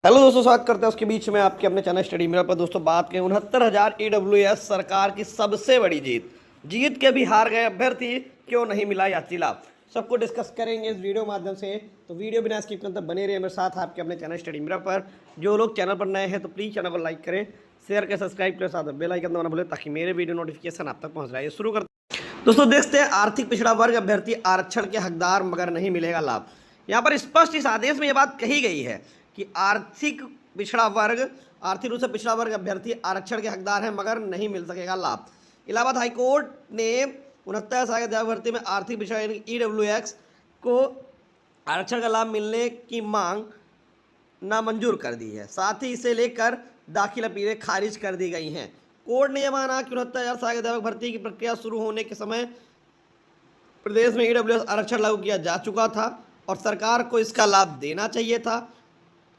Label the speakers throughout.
Speaker 1: Hello दोस्तों, स्वागत करते हैं उसके बीच में आपके अपने चैनल स्टडी मिरर पर। दोस्तों बात करें 69,000 EWS सरकार की सबसे बड़ी जीत के भी हार गए अभ्यर्थी, क्यों नहीं मिला यात्री लाभ, सबको डिस्कस करेंगे इस वीडियो माध्यम से। तो वीडियो बिना स्किप करते बने रहिए मेरे साथ आपके अपने चैनल स्टडी मिरर पर। जो लोग चैनल पर नए हैं तो प्लीज़ चैनल को लाइक करें, शेयर करें, सब्सक्राइब करें, साथ बेल आइकन दबाना भूलें ताकि मेरे वीडियो नोटिफिकेशन आप तक पहुँच जाए। शुरू करते हैं दोस्तों। देखते हैं आर्थिक पिछड़ा वर्ग अभ्यर्थी आरक्षण के हकदार मगर नहीं मिलेगा लाभ। यहाँ पर स्पष्ट इस आदेश में यह बात कही गई है कि आर्थिक रूप से पिछड़ा वर्ग अभ्यर्थी आरक्षण के हकदार हैं मगर नहीं मिल सकेगा लाभ। इलाहाबाद हाईकोर्ट ने 69 साल के भर्ती में आर्थिक पिछड़ा EWS को आरक्षण का लाभ मिलने की मांग नामंजूर कर दी है। साथ ही इसे लेकर दाखिल अपीलें खारिज कर दी गई हैं। कोर्ट ने यह माना कि 69,000 साल के अध्यापक भर्ती की प्रक्रिया शुरू होने के समय प्रदेश में EWS आरक्षण लागू किया जा चुका था और सरकार को इसका लाभ देना चाहिए था।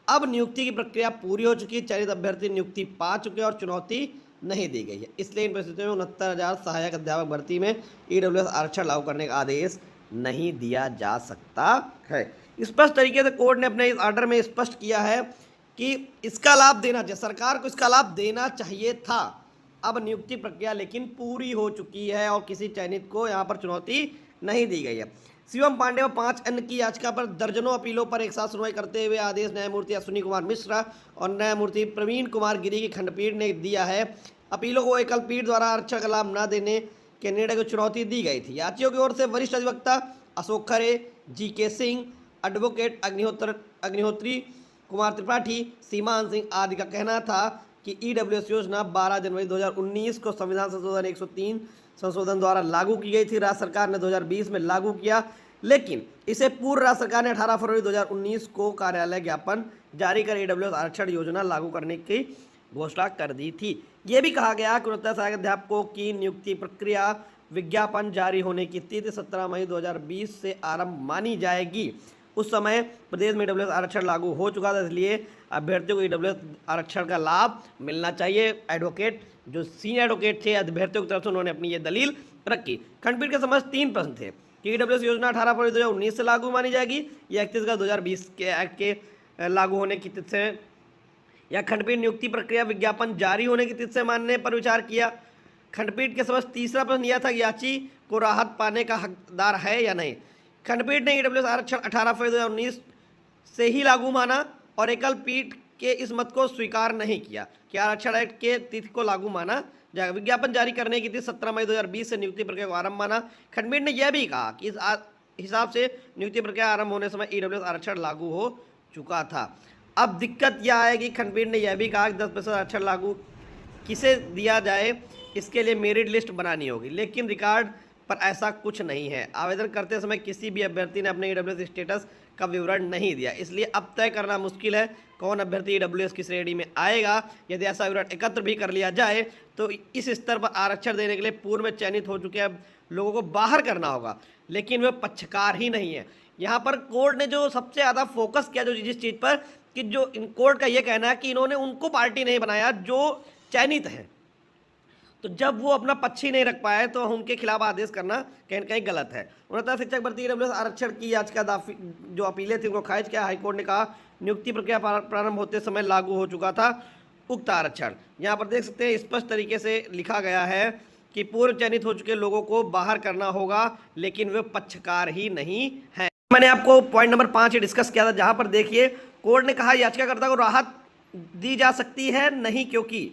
Speaker 1: अब नियुक्ति की प्रक्रिया पूरी हो चुकी है, चयनित अभ्यर्थी नियुक्ति पा चुके हैं और चुनौती नहीं दी गई है। इसलिए इन परिस्थितियों में 69,000 सहायक अध्यापक भर्ती में EWS आरक्षण लागू करने का आदेश नहीं दिया जा सकता है। स्पष्ट तरीके से कोर्ट ने अपने इस ऑर्डर में स्पष्ट किया है कि इसका लाभ देना चाहिए, सरकार को इसका लाभ देना चाहिए था। अब नियुक्ति प्रक्रिया लेकिन पूरी हो चुकी है और किसी चयनित को यहाँ पर चुनौती नहीं दी गई है। शिवम पांडे व 5 अन्य की याचिका पर दर्जनों अपीलों पर एक साथ सुनवाई करते हुए आदेश न्यायमूर्ति अश्विनी कुमार मिश्रा और न्यायमूर्ति प्रवीण कुमार गिरी की खंडपीठ ने दिया है। अपीलों को एकल पीठ द्वारा आरक्षण का लाभ न देने के निर्णय को चुनौती दी गई थी। याचियों की ओर से वरिष्ठ अधिवक्ता अशोक खरे, GK सिंह, एडवोकेट अग्निहोत्री, कुमार त्रिपाठी, सीमान सिंह आदि का कहना था कि EWS योजना 12 जनवरी 2019 को संविधान संशोधन 103 संशोधन द्वारा लागू की गई थी। राज्य सरकार ने 2020 में लागू किया, लेकिन इसे पूर्व राज्य सरकार ने 18 फरवरी 2019 को कार्यालय ज्ञापन जारी कर EWS आरक्षण योजना लागू करने की घोषणा कर दी थी। यह भी कहा गया कि 69 सहायक अध्यापकों की नियुक्ति प्रक्रिया विज्ञापन जारी होने की तिथि 17 मई 2020 से आरंभ मानी जाएगी। उस समय प्रदेश में EWS आरक्षण लागू हो चुका था, इसलिए अभ्यर्थियों को EWS आरक्षण का लाभ मिलना चाहिए। एडवोकेट जो सीनियर एडवोकेट थे अभ्यर्थियों की तरफ से, उन्होंने अपनी ये दलील रखी। खंडपीठ के समझ 3 प्रश्न थे कि EWS योजना 18 फरवरी 2019 से लागू मानी जाएगी या 31 अगस्त 2020 के एक्ट के लागू होने की तिथि से, या खंडपीठ नियुक्ति प्रक्रिया विज्ञापन जारी होने की तिथि से मानने पर विचार किया। खंडपीठ के समझ तीसरा प्रश्न यह था कि याची को राहत पाने का हकदार है या नहीं। खंडपीठ ने EWS आरक्षण 18 फरवरी 2019 से ही लागू माना और एकल पीठ के इस मत को स्वीकार नहीं किया कि आरक्षण एक्ट के तिथि को लागू माना जाएगा। विज्ञापन जारी करने की तिथि 17 मई 2020 से नियुक्ति प्रक्रिया को आरंभ माना। खंडपीठ ने यह भी कहा कि इस हिसाब से नियुक्ति प्रक्रिया आरंभ होने समय EWS आरक्षण लागू हो चुका था। अब दिक्कत यह आएगी, खंडपीठ ने यह भी कहा कि 10% आरक्षण लागू किसे दिया जाए इसके लिए मेरिट लिस्ट बनानी होगी, लेकिन रिकॉर्ड पर ऐसा कुछ नहीं है। आवेदन करते समय किसी भी अभ्यर्थी ने अपने EWS स्टेटस का विवरण नहीं दिया, इसलिए अब तय करना मुश्किल है कौन अभ्यर्थी EWS की श्रेणी में आएगा। यदि ऐसा विवरण एकत्र भी कर लिया जाए तो इस स्तर पर आरक्षण देने के लिए पूर्व में चयनित हो चुके लोगों को बाहर करना होगा, लेकिन वे पक्षकार ही नहीं है। यहाँ पर कोर्ट ने जो सबसे ज़्यादा फोकस किया जो जिस चीज़ पर कि जो इन कोर्ट का ये कहना है कि इन्होंने उनको पार्टी नहीं बनाया जो चयनित हैं, तो जब वो अपना पक्ष ही नहीं रख पाए तो उनके खिलाफ आदेश करना कहीं न कहीं गलत है। 69 शिक्षक भर्ती EWS आरक्षण की याचिका जो अपीलें थी उनको खारिज किया। हाईकोर्ट ने कहा नियुक्ति प्रक्रिया प्रारंभ होते समय लागू हो चुका था उक्त आरक्षण। यहाँ पर देख सकते हैं स्पष्ट तरीके से लिखा गया है कि पूर्व चयनित हो चुके लोगों को बाहर करना होगा, लेकिन वे पक्षकार ही नहीं हैं। मैंने आपको पॉइंट नंबर 5 डिस्कस किया था, जहाँ पर देखिए कोर्ट ने कहा याचिकाकर्ता को राहत दी जा सकती है नहीं, क्योंकि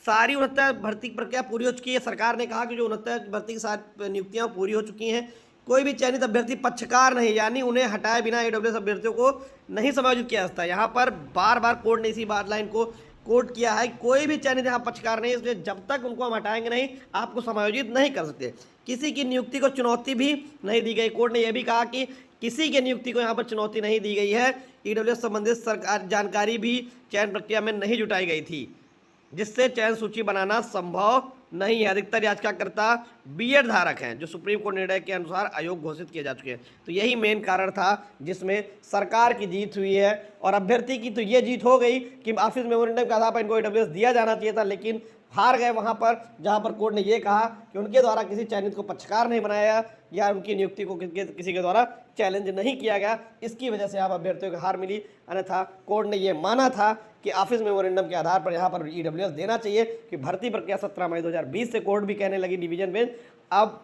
Speaker 1: सारी 69 भर्ती प्रक्रिया पूरी हो चुकी है। सरकार ने कहा कि जो 69 भर्ती की सारी नियुक्तियाँ पूरी हो चुकी हैं, कोई भी चयनित अभ्यर्थी पक्षकार नहीं, यानी उन्हें हटाए बिना EWS अभ्यर्थियों को नहीं समायोजित किया जाता। यहाँ पर बार बार कोर्ट ने इसी बात लाइन को कोर्ट किया है, कोई भी चयनित यहाँ पक्षकार नहीं, इसलिए जब तक उनको हम हटाएंगे नहीं आपको समायोजित नहीं कर सकते। किसी की नियुक्ति को चुनौती भी नहीं दी गई। कोर्ट ने यह भी कहा कि किसी की नियुक्ति को यहाँ पर चुनौती नहीं दी गई है। EWS संबंधित सरकार जानकारी भी चयन प्रक्रिया में नहीं जुटाई गई थी, जिससे चयन सूची बनाना संभव नहीं है। अधिकतर याचिकाकर्ता BEd धारक हैं जो सुप्रीम कोर्ट निर्णय के अनुसार आयोग घोषित किए जा चुके हैं। तो यही मेन कारण था जिसमें सरकार की जीत हुई है और अभ्यर्थी की तो ये जीत हो गई कि ऑफिस मेमोरेंडम के आधार पर इनको EWS दिया जाना चाहिए था, लेकिन हार गए वहाँ पर जहाँ पर कोर्ट ने ये कहा कि उनके द्वारा किसी चयनित को पक्षकार नहीं बनाया या उनकी नियुक्ति को किसी के द्वारा चैलेंज नहीं किया गया, इसकी वजह से आप अभ्यर्थियों को हार मिली। अन्यथा कोर्ट ने यह माना था कि ऑफिस मेमोरेंडम के आधार पर यहाँ पर ईडब्ल्यूएस देना चाहिए, कि भर्ती प्रक्रिया 17 मई 2020 से कोर्ट भी कहने लगी डिवीजन बेंच। अब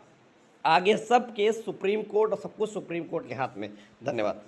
Speaker 1: आगे सब केस सुप्रीम कोर्ट और सब कुछ सुप्रीम कोर्ट के हाथ में। धन्यवाद।